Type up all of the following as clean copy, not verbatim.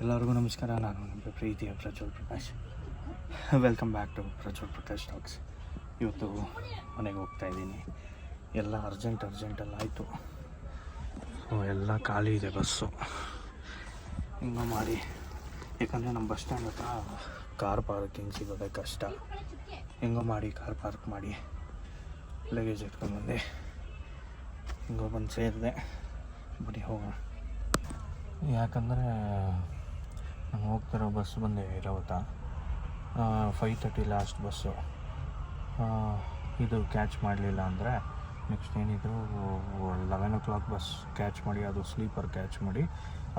ಎಲ್ಲರಿಗೂ ನಮಸ್ಕಾರ. ನಾನು ನಿಮ್ಮ ಪ್ರೀತಿಯ Prajwal Prakash. Welcome back to Prajwal Prakash talks. ಇವತ್ತು ಮನೆಗೆ ಹೋಗ್ತಾಯಿದ್ದೀನಿ. ಎಲ್ಲ ಅರ್ಜೆಂಟಲ್ಲಿ ಆಯಿತು. ಎಲ್ಲ ಖಾಲಿ ಇದೆ ಬಸ್ಸು. ಹಿಂಗೆ ಮಾಡಿ, ಯಾಕಂದರೆ ನಮ್ಮ ಬಸ್ ಸ್ಟ್ಯಾಂಡ್ ಹತ್ರ ಕಾರ್ ಪಾರ್ಕಿಂಗ್ ಸಿಗೋದೇ ಕಷ್ಟ. ಹಿಂಗೆ ಮಾಡಿ ಕಾರ್ ಪಾರ್ಕ್ ಮಾಡಿ ಲಗೇಜ್ ಎತ್ಕೊಂಡ್ಬಂದೆ. ಹಿಂಗೆ ಬಂದು ಸೇರಿದೆ. ಬರೀ ಹೋಗೋಣ. ಯಾಕಂದರೆ ನಾನು ಹೋಗ್ತಿರೋ ಬಸ್ ಬಂದು ಇರೋತ 5:30 ಲಾಸ್ಟ್ ಬಸ್ಸು. ಇದು ಕ್ಯಾಚ್ ಮಾಡಲಿಲ್ಲ ಅಂದರೆ ನೆಕ್ಸ್ಟ್ ಏನಿದ್ರು 11 o'clock ಬಸ್ ಕ್ಯಾಚ್ ಮಾಡಿ, ಅದು ಸ್ಲೀಪರ್ ಕ್ಯಾಚ್ ಮಾಡಿ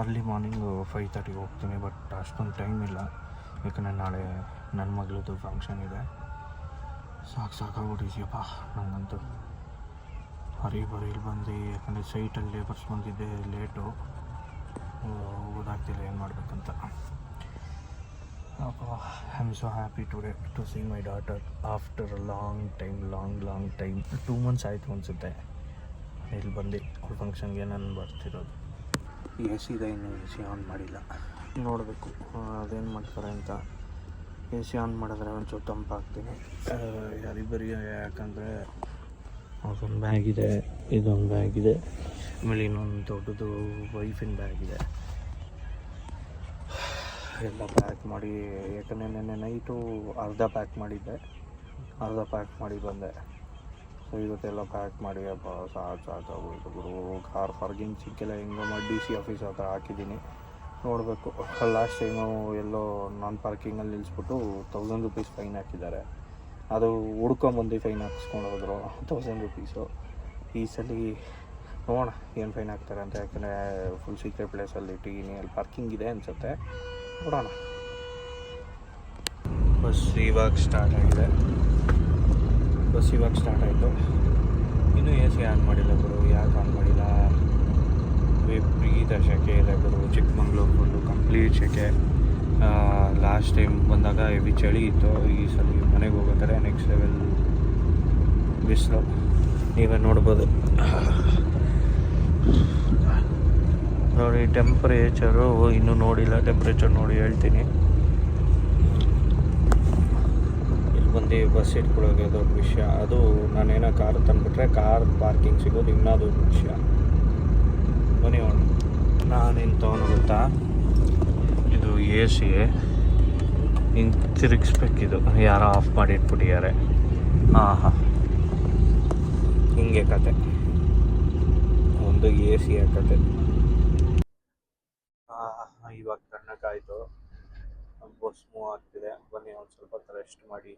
ಅರ್ಲಿ ಮಾರ್ನಿಂಗು 5:30 ಹೋಗ್ತೀನಿ. ಬಟ್ ಅಷ್ಟೊಂದು ಟೈಮ್ ಇಲ್ಲ, ಯಾಕಂದರೆ ನಾಳೆ ನನ್ನ ಮಗಳದ್ದು ಫಂಕ್ಷನ್ ಇದೆ. ಸಾಕಾಗ್ಬಿಟ್ಟಿದ್ಯಪ್ಪ ನನಗಂತೂ. ಬರೀಲಿ ಬಂದು, ಯಾಕಂದರೆ ಸೈಟಲ್ಲಿ ಲೇಬರ್ಸ್ ಬಂದಿದ್ದೆ ಲೇಟು, ಓದಾಗ್ತಿಲ್ಲ ಏನು ಮಾಡಬೇಕಂತ. I am so happy today to see my daughter after long time. 2 months ಆಯಿತು ಅನಿಸುತ್ತೆ ಇಲ್ಲಿ ಬಂದು. ಅವ್ರ ಫಂಕ್ಷನ್ಗೆ ನಾನು ಬರ್ತಿರೋದು. ಎ ಸಿ ಇದೆ, ಇನ್ನೂ ಎ ಸಿ ಆನ್ ಮಾಡಿಲ್ಲ. ನೋಡಬೇಕು ಅದೇನು ಮಾಡ್ತಾರೆ ಅಂತ. ಎ ಸಿ ಆನ್ ಮಾಡಿದ್ರೆ ಒಂಚೂರು ತಂಪಾಗ್ತೀನಿ. ಬರೀ ಯಾಕಂದರೆ ಅದೊಂದು ಬ್ಯಾಗ್ ಇದೆ, ಇದೊಂದು ಬ್ಯಾಗ್ ಇದೆ, ಆಮೇಲೆ ಇನ್ನೊಂದು ದೊಡ್ಡದು ವೈಫಿನ ಬ್ಯಾಗ್ ಇದೆ. ಎಲ್ಲ ಪ್ಯಾಕ್ ಮಾಡಿ, ಯಾಕಂದರೆ ನೆನ್ನೆ ನೈಟು ಅರ್ಧ ಪ್ಯಾಕ್ ಮಾಡಿ ಬಂದೆ. ಸೊ ಇವತ್ತೆಲ್ಲ ಪ್ಯಾಕ್ ಮಾಡಿ ಸಾಕಾಗೋಯ್ತು ಗುರು. ಕಾರ್ ಪಾರ್ಕಿಂಗ್ ಸಿಕ್ಕಿಲ್ಲ. ಹೆಂಗೋ ಮಾಡಿ DC ಆಫೀಸ್ ಹತ್ರ ಹಾಕಿದ್ದೀನಿ. ನೋಡಬೇಕು. ಲಾಸ್ಟ್ ಟೈಮು ಎಲ್ಲೋ ನಾನ್ ಪಾರ್ಕಿಂಗಲ್ಲಿ ನಿಲ್ಲಿಸ್ಬಿಟ್ಟು 1000 rupees ಫೈನ್ ಹಾಕಿದ್ದಾರೆ. ಅದು ಹುಡ್ಕೊಂಬಂದು ಫೈನ್ ಹಾಕ್ಸ್ಕೊಂಡು ಹೋದರು 1000 rupees. ಈ ಸಲ ನೋಡೋಣ ಏನು ಫೈನ್ ಹಾಕ್ತಾರೆ ಅಂತ. ಯಾಕಂದರೆ ಫುಲ್ ಸೀಕ್ರೆಟ್ ಪ್ಲೇಸಲ್ಲಿ ಇಟ್ಟಿದ್ದೀನಿ, ಅಲ್ಲಿ ಪಾರ್ಕಿಂಗ್ ಇದೆ ಅನಿಸುತ್ತೆ. ನೋಡೋಣ. ಬಸ್ ಇವಾಗ ಸ್ಟಾರ್ಟ್ ಆಯಿತು. ಇನ್ನೂ ಎ ಸಿ ಆನ್ ಮಾಡಿಲ್ಲ ಗುರು. ಯಾಕೆ ಆನ್ ಮಾಡಿಲ್ಲ? ವಿಪರೀತ ಸೆಕೆ ಇದೆ ಗುರು. ಚಿಕ್ಕಮಂಗ್ಳೂರು ಫುಲ್ಲು ಕಂಪ್ಲೀಟ್ ಸೆಕೆ. ಲಾಸ್ಟ್ ಟೈಮ್ ಬಂದಾಗ ಹೆವಿ ಚಳಿ ಇತ್ತು. ಈ ಸಲ ಮನೆಗೆ ಹೋಗೋತಾರೆ ನೆಕ್ಸ್ಟ್ ಲೆವೆಲ್ ಬಿಸಿಲು. ನೀವೇ ನೋಡ್ಬೋದು ನೋಡಿ. ಟೆಂಪ್ರೇಚರು ಇನ್ನೂ ನೋಡಿಲ್ಲ. ಟೆಂಪ್ರೇಚರ್ ನೋಡಿ ಹೇಳ್ತೀನಿ. ಇಲ್ಲಿ ಬಂದು ಬಸ್ ಇಟ್ಕೊಳ್ಳೋಕೆ ದೊಡ್ಡ ವಿಷಯ. ಅದು ನಾನೇನೋ ಕಾರ್ ತಂದುಬಿಟ್ರೆ ಕಾರ್ ಪಾರ್ಕಿಂಗ್ ಸಿಗೋದು ಇನ್ನೂ ದೊಡ್ಡ ವಿಷಯ. ಬನ್ನಿ ಅವನು ನಾನೇನು ತೊಗೊಂಡು ಗೊತ್ತಾ, ಇದು ಎ ಸಿ ಹಿಂಗೆ ತಿರುಗಿಸ್ಬೇಕಿದು. ಯಾರೋ ಆಫ್ ಮಾಡಿ ಇಟ್ಬಿಟ್ಟಿದ್ದಾರೆ. ಹಿಂಗೆ ಕತೆ ಒಂದು ಎ ಸಿ ಕತೆ. ಇವಾಗ ತಣ್ಣಕ್ಕಾಯಿತು. ಬಸ್ ಮೂವ್ ಆಗ್ತಿದೆ. ಬನ್ನಿ ಒಂದು ಸ್ವಲ್ಪ ಹೊತ್ತು ರೆಸ್ಟ್ ಮಾಡಿ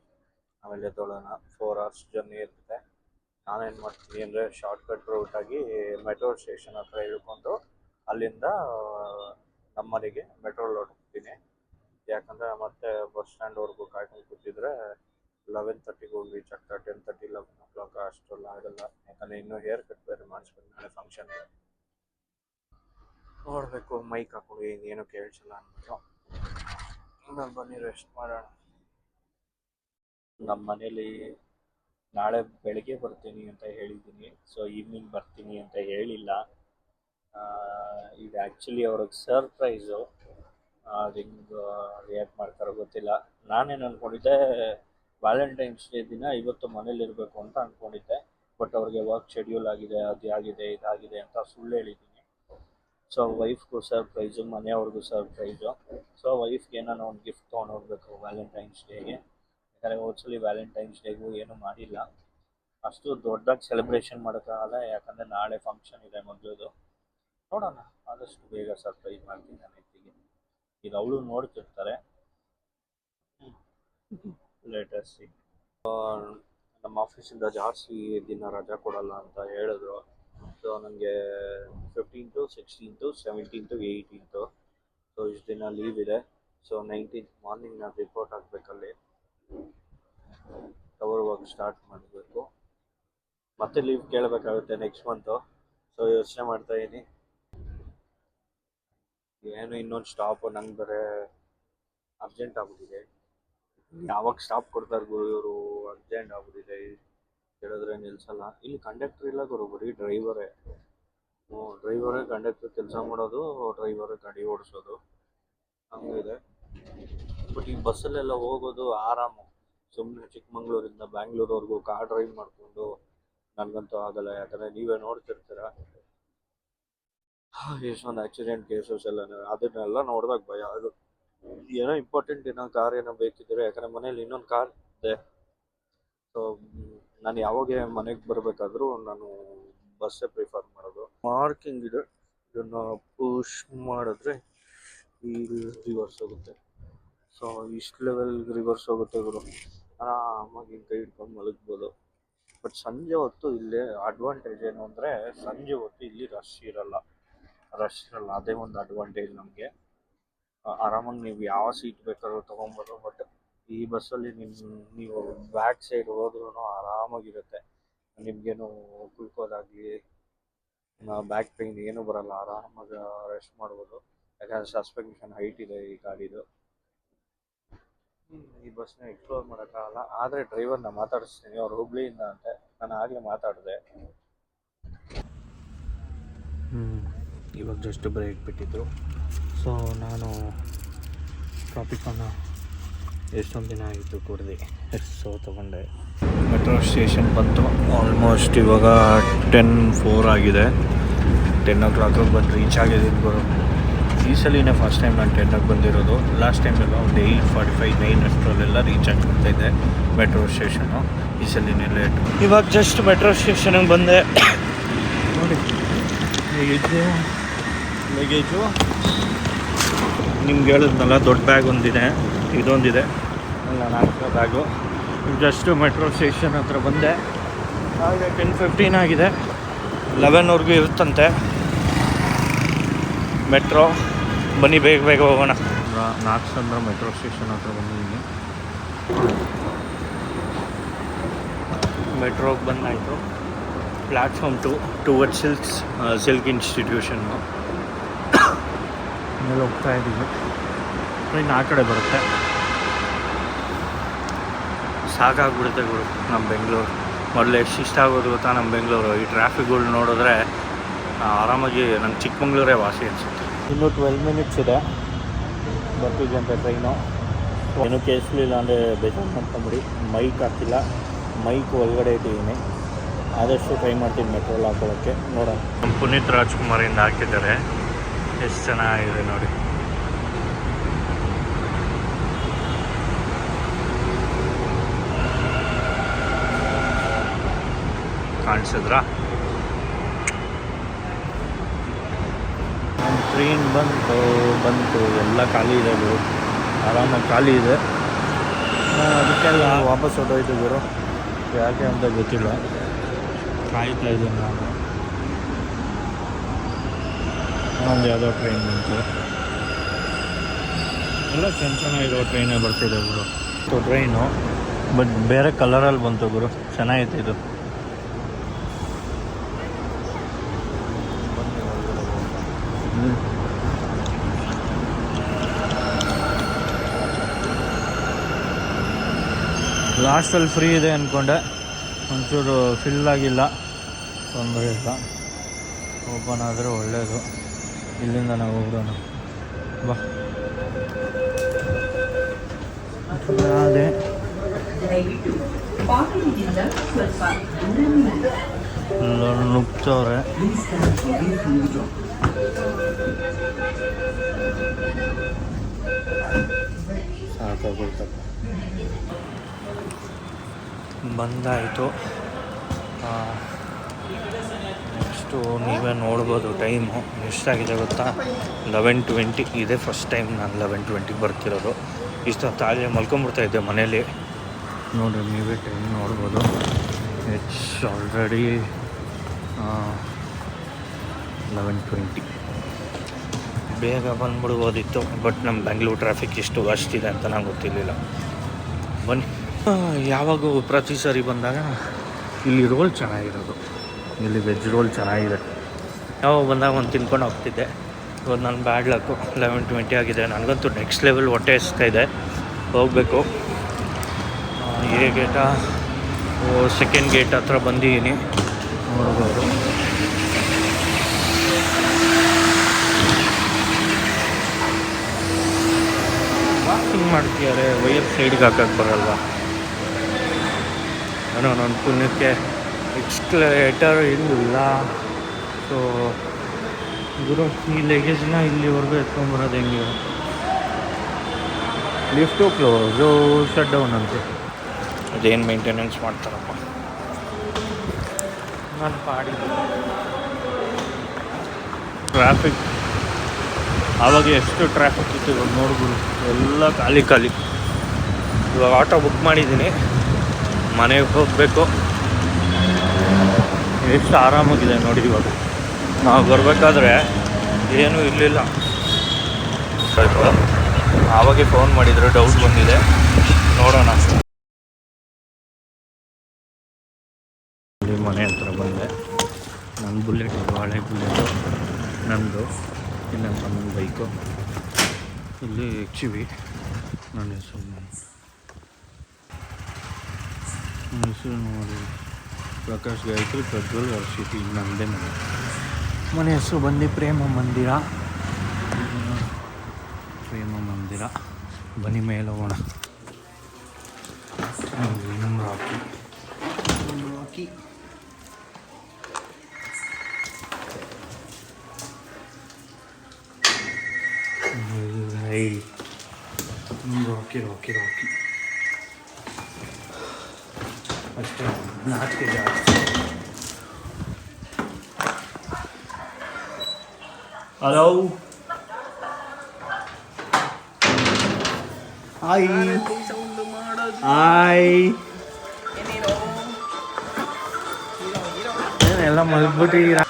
ಆಮೇಲೆ ಎದ್ದೋಳೋಣ. 4 hours ಜರ್ನಿ ಇರುತ್ತೆ. ನಾನೇನು ಮಾಡ್ತೀನಿ ಅಂದರೆ ಶಾರ್ಟ್ಕಟ್ ರೂಟಾಗಿ ಮೆಟ್ರೋ ಸ್ಟೇಷನ್ ಹತ್ರ ಇಳ್ಕೊಂಡು ಅಲ್ಲಿಂದ ನಮ್ಮನೆಗೆ ಮೆಟ್ರೋಲ್ ಹೊರಡ್ತೀನಿ. ಯಾಕಂದರೆ ಮತ್ತೆ ಬಸ್ ಸ್ಟ್ಯಾಂಡ್ವರೆಗೂ ಕಾಯ್ಕೊಂಡು ಕೂತಿದ್ರೆ 11:30 ಹೋಗಿ ರೀಚ್ ಆಗ್ತಾ. 10:30 11 o'clock ಅಷ್ಟೆಲ್ಲ ಆಗೋಲ್ಲ. ಯಾಕಂದರೆ ಇನ್ನೂ ಹೇರ್ ಕಟ್ ಬೇರೆ ಮಾಡಿಸ್ಬೇಕು ನಾಳೆ ಫಂಕ್ಷನ್ಗೆ. ನೋಡಬೇಕು. ಮೈಕ್ ಹಾಕೊಂಡು ಏನು ಕೇಳಿಸಿಲ್ಲ ಅಂದ್ಬಿಟ್ಟು ನಾನು ಬನ್ನಿ ರೆಸ್ಟ್ ಮಾಡೋಣ. ನಮ್ಮ ಮನೇಲಿ ನಾಳೆ ಬೆಳಗ್ಗೆ ಬರ್ತೀನಿ ಅಂತ ಹೇಳಿದ್ದೀನಿ. ಸೊ ಈವ್ನಿಂಗ್ ಬರ್ತೀನಿ ಅಂತ ಹೇಳಿಲ್ಲ. ಇದು ಆ್ಯಕ್ಚುಲಿ ಅವ್ರಿಗೆ ಸರ್ಪ್ರೈಸು. ಅದು ಹಿಂಗೆ ರಿಯಾಕ್ಟ್ ಮಾಡ್ತಾರೋ ಗೊತ್ತಿಲ್ಲ. ನಾನೇನು ಅಂದ್ಕೊಂಡಿದ್ದೆ ವ್ಯಾಲೆಂಟೈನ್ಸ್ ಡೇ ದಿನ ಇವತ್ತು ಮನೇಲಿರಬೇಕು ಅಂತ ಅಂದ್ಕೊಂಡಿದ್ದೆ. ಬಟ್ ಅವ್ರಿಗೆ ವರ್ಕ್ ಶೆಡ್ಯೂಲ್ ಆಗಿದೆ, ಅದು ಆಗಿದೆ ಇದಾಗಿದೆ ಅಂತ ಸುಳ್ಳು ಹೇಳಿದ್ದೀನಿ. ಸೊ ವೈಫ್ಗೂ ಸರ್ಪ್ರೈಸು, ಮನೆಯವ್ರಿಗೂ ಸರ್ಪ್ರೈಸು. ಸೊ ವೈಫ್ಗೆ ನಾನು ಒಂದು ಗಿಫ್ಟ್ ತೊಗೊಂಡೋಗ್ಬೇಕು ವ್ಯಾಲೆಂಟೈನ್ಸ್ ಡೇಗೆ. ಯಾಕಂದರೆ ಹೋದ್ಸಲಿ ವ್ಯಾಲೆಂಟೈನ್ಸ್ ಡೇಗೂ ಏನೂ ಮಾಡಿಲ್ಲ. ಅಷ್ಟು ದೊಡ್ಡದಾಗಿ ಸೆಲೆಬ್ರೇಷನ್ ಮಾಡೋಕ್ಕಾಗಲ್ಲ, ಯಾಕಂದರೆ ನಾಳೆ ಫಂಕ್ಷನ್ ಇದೆ ಮಗಳದು. ನೋಡೋಣ, ಆದಷ್ಟು ಬೇಗ ಸರ್ಪ್ರೈಸ್ ಮಾಡ್ತೀನಿ ನನ್ನ ಹೆತ್ತಿಗೆ. ಈಗ ಅವಳು ನೋಡ್ತಿರ್ತಾರೆ. ಲೇಟೆಸ್ಟ್ ನಮ್ಮ ಆಫೀಸಿಂದ ಜಾಸ್ತಿ ದಿನ ರಜಾ ಕೊಡಲ್ಲ ಅಂತ ಹೇಳಿದ್ರು. ಸೊ ನನಗೆ 15th 16th 17th 18th so ಇಷ್ಟು ದಿನ ಲೀವ್ ಇದೆ. ಸೊ 19th ಮಾರ್ನಿಂಗ್ ನಾನು ರಿಪೋರ್ಟ್ ಆಗಬೇಕಲ್ಲಿ. ಟವರ್ ವರ್ಕ್ ಸ್ಟಾರ್ಟ್ ಮಾಡಬೇಕು. ಮತ್ತೆ ಲೀವ್ ಕೇಳಬೇಕಾಗುತ್ತೆ ನೆಕ್ಸ್ಟ್ ಮಂತು. ಸೊ ಯೋಚನೆ ಮಾಡ್ತಾಯಿದ್ದೀನಿ. ಏನು ಇನ್ನೊಂದು ಸ್ಟಾಪು ನಂಗೆ ಬರೀ ಅರ್ಜೆಂಟ್ ಆಗ್ಬಿಟ್ಟಿದೆ. ಯಾವಾಗ ಸ್ಟಾಪ್ ಕೊಡ್ತಾರೆ ಗುರು ಇವರು? ಅರ್ಜೆಂಟ್ ಆಗ್ಬಿಟ್ಟಿದೆ. ಹೇಳಿದ್ರೆ ನಿಲ್ಲಿಸಲ್ಲ. ಇಲ್ಲಿ ಕಂಡಕ್ಟ್ರ್ ಇಲ್ಲ ಗುರು, ಬರೀ ಡ್ರೈವರೇ. ಡ್ರೈವರೇ ಕಂಡಕ್ಟ್ರ್ ಕೆಲಸ ಮಾಡೋದು, ಡ್ರೈವರೇ ಗಾಡಿ ಓಡಿಸೋದು. ಹಂಗಿದೆ. ಬಟ್ ಈ ಬಸ್ಸಲ್ಲೆಲ್ಲ ಹೋಗೋದು ಆರಾಮು. ಸುಮ್ಮನೆ ಚಿಕ್ಕಮಂಗ್ಳೂರಿಂದ ಬ್ಯಾಂಗ್ಳೂರ್ವರೆಗೂ ಕಾರ್ ಡ್ರೈವ್ ಮಾಡಿಕೊಂಡು ನನಗಂತೂ ಆಗಲ್ಲ. ಯಾಕಂದರೆ ನೀವೇ ನೋಡ್ತಿರ್ತೀರ ಎಷ್ಟೊಂದು ಆಕ್ಸಿಡೆಂಟ್ ಕೇಸಸ್ ಎಲ್ಲ, ಅದನ್ನೆಲ್ಲ ನೋಡಿದಾಗ ಭಯ ಆಗುತ್ತೆ. ಏನೋ ಇಂಪಾರ್ಟೆಂಟ್ ಏನೋ ಕಾರ್ ಏನೋ ಬೇಕಿದ್ರೆ, ಯಾಕಂದರೆ ಮನೇಲಿ ಇನ್ನೊಂದು ಕಾರ್ ಇದೆ. ಸೊ ನಾನು ಯಾವಾಗ ಮನೆಗೆ ಬರಬೇಕಾದ್ರೂ ನಾನು ಬಸ್ಸೇ ಪ್ರಿಫರ್ ಮಾಡೋದು. ಮಾರ್ಕಿಂಗ್ ಇದೆ, ಇದನ್ನು ಪುಷ್ ಮಾಡಿದ್ರೆ ಈ ರಿವರ್ಸ್ ಹೋಗುತ್ತೆ. ಸೊ ಇಷ್ಟು ಲೆವೆಲ್ ರಿವರ್ಸ್ ಹೋಗುತ್ತೆ ಗುರು. ಆರಾಮಾಗಿ ಕೈ ಹಿಡ್ಕೊಂಡು ಮಲಗ್ಬೋದು. ಬಟ್ ಸಂಜೆ ಹೊತ್ತು ಇಲ್ಲಿ ಅಡ್ವಾಂಟೇಜ್ ಏನು ಅಂದರೆ, ಸಂಜೆ ಹೊತ್ತು ಇಲ್ಲಿ ರಶ್ ಇರಲ್ಲ. ಅದೇ ಒಂದು ಅಡ್ವಾಂಟೇಜ್ ನಮಗೆ. ಆರಾಮಾಗಿ ನೀವು ಯಾವ ಸೀಟ್ ಬೇಕಾದ್ರೂ ತೊಗೊಬೋದು. ಬಟ್ ಈ ಬಸ್ಸಲ್ಲಿ ನೀವು ಬ್ಯಾಕ್ ಸೈಡ್ ಹೋದ್ರೂ ಆರಾಮಾಗಿರುತ್ತೆ. ನಿಮಗೇನು ಕುಳ್ಕೋದಾಗಲಿ ಬ್ಯಾಕ್ ಪೇಯ್ನ್ ಏನೂ ಬರಲ್ಲ. ಆರಾಮಾಗಿ ರೆಸ್ಟ್ ಮಾಡ್ಬೋದು. ಯಾಕಂದರೆ ಸಸ್ಪೆನ್ಷನ್ ಹೈಟ್ ಇದೆ ಈ ಗಾಡಿದು. ಈ ಬಸ್ನ ಎಕ್ಸ್ಪ್ಲೋರ್ ಮಾಡೋಕ್ಕಾಗಲ್ಲ. ಆದರೆ ಡ್ರೈವರ್ನ ಮಾತಾಡಿಸ್ತೀನಿ, ಅವ್ರು ಹುಬ್ಳಿಯಿಂದ ಅಂತೆ. ನಾನು ಆಗಲೇ ಮಾತಾಡಿದೆ. ಇವಾಗ ಜಸ್ಟ್ ಬ್ರೇಕ್ ಬಿಟ್ಟಿದ್ರು. ಸೊ ನಾನು ಟ್ರಾಫಿಕನ್ನು ಎಷ್ಟೊಂದು ದಿನ ಆಯಿತು ಕುಡ್ದು, ಸೊ ತೊಗೊಂಡೆ. ಮೆಟ್ರೋ ಸ್ಟೇಷನ್ ಬಂತು. ಆಲ್ಮೋಸ್ಟ್ ಇವಾಗ 10:04 ಆಗಿದೆ. 10 o'clock ಬಂದು ರೀಚ್ ಆಗಿದ್ದೀನಿ ಗುರು. ಈ ಸಲಿನೇ ಫಸ್ಟ್ ಟೈಮ್ ನಾನು 10ಕ್ಕೆ ಬಂದಿರೋದು. ಲಾಸ್ಟ್ ಟೈಮೆಲ್ಲ ಒಂದು 8:45 9 ಅಷ್ಟರಲ್ಲೆಲ್ಲ ರೀಚ್ ಆಗ್ತಿದ್ದೆ ಮೆಟ್ರೋ ಸ್ಟೇಷನು. ಈ ಸಲಿನೇ ಲೇಟ್. ಇವಾಗ ಜಸ್ಟ್ ಮೆಟ್ರೋ ಸ್ಟೇಷನಿಗೆ ಬಂದೆ. ನೋಡಿ ಲಗೇಜು ನಿಮ್ಗೆ ಹೇಳಿದ್ನಲ್ಲ, ದೊಡ್ಡ ಬ್ಯಾಗ್ ಒಂದಿದೆ, ಇದೊಂದಿದೆ, ನಾನು ಹಾಕಿರೋ ಬ್ಯಾಗು. ಜಸ್ಟು ಮೆಟ್ರೋ ಸ್ಟೇಷನ್ ಹತ್ರ ಬಂದೆ. ಹಾಗೆ 10:15 ಆಗಿದೆ. 11ವರೆಗೂ ಇರುತ್ತಂತೆ ಮೆಟ್ರೋ. ಬನ್ನಿ ಬೇಗ ಹೋಗೋಣ. ನಾಗಸಂದ್ರ ಮೆಟ್ರೋ ಸ್ಟೇಷನ್ ಹತ್ರ ಬಂದಿದ್ದೀನಿ. ಮೆಟ್ರೋಗೆ ಬಂದಾಯಿತು. ಪ್ಲ್ಯಾಟ್ಫಾರ್ಮ್ 2 ಟುವರ್ಡ್ಸ್ ಸಿಲ್ಕ್ ಇನ್ಸ್ಟಿಟ್ಯೂಷನ್ನು ಮೇಲೆ ಹೋಗ್ತಾ ಇದ್ದೀವಿ. ಟ್ರೈನ್ ಆ ಕಡೆ ಬರುತ್ತೆ. ಸಾಕಾಗ್ಬಿಡುತ್ತೆ ಗುರು ನಮ್ಮ ಬೆಂಗಳೂರು. ಮೊದಲು ಎಷ್ಟು ಇಷ್ಟ ಆಗೋದು ಗೊತ್ತಾ ನಮ್ಮ ಬೆಂಗಳೂರು. ಈ ಟ್ರಾಫಿಕ್ಗಳು ನೋಡಿದ್ರೆ ಆರಾಮಾಗಿ ನಂಗೆ ಚಿಕ್ಕಮಂಗ್ಳೂರೇ ವಾಸಿ ಅನಿಸುತ್ತೆ. ಇನ್ನೂ 12 ಮಿನಿಟ್ಸ್ ಇದೆ ಬರ್ತಿದ್ದೆ ಅಂತ ಟ್ರೈನು. ಏನೂ ಕೇಳಿಸ್ಲಿಲ್ಲ ಅಂದರೆ ಬೇಜಾರು ಮಾಡ್ಕೊಂಬಿಡಿ. ಮೈಕ್ ಹಾಕಿಲ್ಲ, ಮೈಕ್ ಒಳಗಡೆ ಇಟ್ಟಿದ್ದೀನಿ. ಆದಷ್ಟು ಟ್ರೈ ಮಾಡ್ತೀನಿ ಮೆಟ್ರೋಲ್ ಹಾಕೊಳ್ಳೋಕ್ಕೆ. ನೋಡೋಣ. ನಮ್ಮ ಪುನೀತ್ ರಾಜ್ಕುಮಾರಿಂದ ಹಾಕಿದ್ದಾರೆ. ಎಷ್ಟು ಚೆನ್ನಾಗಿದೆ ನೋಡಿ. ಕಾಣಿಸಿದ್ರಾ? ನಮ್ಮ ಟ್ರೈನ್ ಬಂತು ಎಲ್ಲ ಖಾಲಿ ಇದೆ ಗುರು. ಆರಾಮಾಗಿ ಖಾಲಿ ಇದೆ. ಅದಕ್ಕೆಲ್ಲ ವಾಪಸ್ ಹೊರಟೋಯ್ತು ಗುರು. ಯಾಕೆ ಅಂತ ಗೊತ್ತಿಲ್ಲ. ಕಾಯ್ತಾ ಇದ್ದೀನಿ ನಾನು. ಇನ್ನೊಂದು ಯಾವುದೋ ಟ್ರೈನ್ ಬಂತು. ಎಲ್ಲ ಚೆನ್ನಾಗಿರೋ ಟ್ರೈನೇ ಬರ್ತಿದೆ ಗುರು. ಟ್ರೈನು ಬಟ್ ಬೇರೆ ಕಲರಲ್ಲಿ ಬಂತು ಗುರು. ಚೆನ್ನಾಗಿತ್ತು ಇದು. ಲಾಸ್ಟಲ್ಲಿ ಫ್ರೀ ಇದೆ ಅಂದ್ಕೊಂಡೆ. ಒಂಚೂರು ಫಿಲ್ ಆಗಿಲ್ಲ, ತೊಂದರೆ ಇಲ್ಲ. ಓಪನ್ ಆದರೆ ಒಳ್ಳೆಯದು. ಇಲ್ಲಿಂದ ನಾವು ಹೋಗೋಣ ಬಾ. ಅದೇ ಎಲ್ಲರೂ ನುಗ್ತವ್ರೆ. ಸಾಕಾಗ್ಬಿಡ್ತಪ್ಪ. ಬಂದಾಯಿತು. ನೆಕ್ಸ್ಟು ನೀವೇ ನೋಡ್ಬೋದು ಟೈಮು ಎಷ್ಟಾಗಿದೆ ಗೊತ್ತಾ? 11:20 ಇದೇ ಫಸ್ಟ್ ಟೈಮ್ ನಾನು 11:20 ಬರ್ತಿರೋದು. ಇಷ್ಟೊತ್ತು ತಾಳೆ ಮಲ್ಕೊಂಬಿಡ್ತಾಯಿದ್ದೆ ಮನೇಲಿ. ನೋಡಿರಿ ನೀವೇ ಟೈಮ್ ನೋಡ್ಬೋದು. It's already 11:20. ಬೇಗ ಬಂದ್ಬಿಡ್ಬೋದಿತ್ತು. ಬಟ್ ನಮ್ಮ ಬೆಂಗಳೂರು ಟ್ರಾಫಿಕ್ ಇಷ್ಟು ಅಷ್ಟಿದೆ ಅಂತ ನಂಗೆ ಗೊತ್ತಿರಲಿಲ್ಲ. ಬನ್ನಿ. ಯಾವಾಗೂ ಪ್ರತಿ ಸರಿ ಬಂದಾಗ ಇಲ್ಲಿ ರೋಲ್ ಚೆನ್ನಾಗಿರೋದು. ಇಲ್ಲಿ ವೆಜ್ ರೋಲ್ ಚೆನ್ನಾಗಿದೆ. ಯಾವಾಗ ಬಂದಾಗ ಒಂದು ತಿನ್ಕೊಂಡು ಹೋಗ್ತಿದ್ದೆ. ಇವತ್ತು ನನ್ನ ಬ್ಯಾಡ್ ಲಕ್ಕು 11:20 ಆಗಿದೆ. ನನಗಂತೂ ನೆಕ್ಸ್ಟ್ ಲೆವೆಲ್ ಹೊಟ್ಟೆ ಹಸ್ತಾ ಇದೆ. ಹೋಗಬೇಕು. ಎ ಗೇಟಾ ಸೆಕೆಂಡ್ ಗೇಟ್ ಹತ್ರ ಬಂದಿದ್ದೀನಿ. ನೋಡ್ಬೋದು. ಮಾಡ್ತಿದ್ದಾರೆ, ವೈರ್ ಸೈಡ್ಗೆ ಹಾಕಕ್ಕೆ ಬರಲ್ವಾ? ನನ್ನ ಪುಣ್ಯಕ್ಕೆ ಎಕ್ಸ್ಕ್ಲೇಟರ್ ಇಲ್ಲ. ಸೊ ಗುರು, ಈ ಲಗೇಜ್ನ ಇಲ್ಲಿವರೆಗೂ ಎತ್ಕೊಂಬರೋದು ಹೆಂಗೆ? ಲಿಫ್ಟು ಕ್ಲೋಸು, ಶಟ್ ಡೌನ್ ಅಂತೆ. ಅದೇನು ಮೇಂಟೆನೆನ್ಸ್ ಮಾಡ್ತಾರಪ್ಪ. ನಾನು ಪಾಡಿ ಟ್ರಾಫಿಕ್ ಆವಾಗ ಎಷ್ಟು ಟ್ರಾಫಿಕ್ ಇತ್ತು ಇವಾಗ ನೋಡ್ಬಿಡು, ಎಲ್ಲ ಖಾಲಿ ಖಾಲಿ. ಇವಾಗ ಆಟೋ ಬುಕ್ ಮಾಡಿದ್ದೀನಿ, ಮನೆಗೆ ಹೋಗಬೇಕು. ಎಷ್ಟು ಆರಾಮಾಗಿದೆ ನೋಡಿ. ಇವಾಗ ನಾವು ಬರಬೇಕಾದ್ರೆ ಏನೂ ಇರಲಿಲ್ಲ. ಸ್ವಲ್ಪ ಆವಾಗೆ ಫೋನ್ ಮಾಡಿದ್ರು, ಡೌಟ್ ಬಂದಿದೆ, ನೋಡೋಣ. ಇಲ್ಲಿ ಮನೆ ಹತ್ರ ಬಂದೆ. ನನ್ನ ಬುಲೆಟ್ ಇದು, ಹಳೆ ಬುಲೆಟು ನನ್ನದು. ಇಲ್ಲಿ ನನ್ನ ತಮ್ಮನ ಬೈಕು. ಇಲ್ಲಿ HV. ನನ್ನ ಹೆಸರು ನೋಡಿ, ಪ್ರಕಾಶ್ ಗಾಯತ್ರಿ ಪ್ರಜ್ವಲ್ ವರ್ಷಿತಿ. ನನ್ನದೇ ಮನೆ ಹೆಸರು ಬಂದು ಪ್ರೇಮ ಮಂದಿರ. ಪ್ರೇಮ ಮಂದಿರ. ಬನ್ನಿ ಮೇಲೆ ಹೋಗೋಣ. ರಾಕಿ ರಾಕಿ ರಾಕಿ ರಾಕಿ ರಾಕಿ ಅಷ್ಟೇ. ನಾಚಿಕೆ ಜಾಸ್ತಿ. Hello, hi hi. ಏನೆಲ್ಲ ಮಲ್ಬಿಟ್ಟಿದ್ದೀರಾ?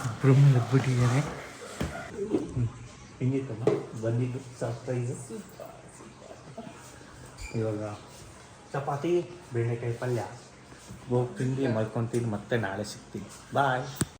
ಇಬ್ಬರು ಮಲ್ಬಿಟ್ಟಿದ್ದೇನೆ. ಹಿಂಗಿತ್ತಲ್ಲ ಬಂದಿದ್ದು ಸರ್ಪ್ರೈಸು. ಇವಾಗ ಚಪಾತಿ ಬೆಂಡೆಕಾಯಿ ಪಲ್ಯ ಹೋಗಿ ತಿಂದು ಮಲ್ಕೊತೀನಿ. ಮತ್ತೆ ನಾಳೆ ಸಿಗ್ತೀನಿ. ಬಾಯ್.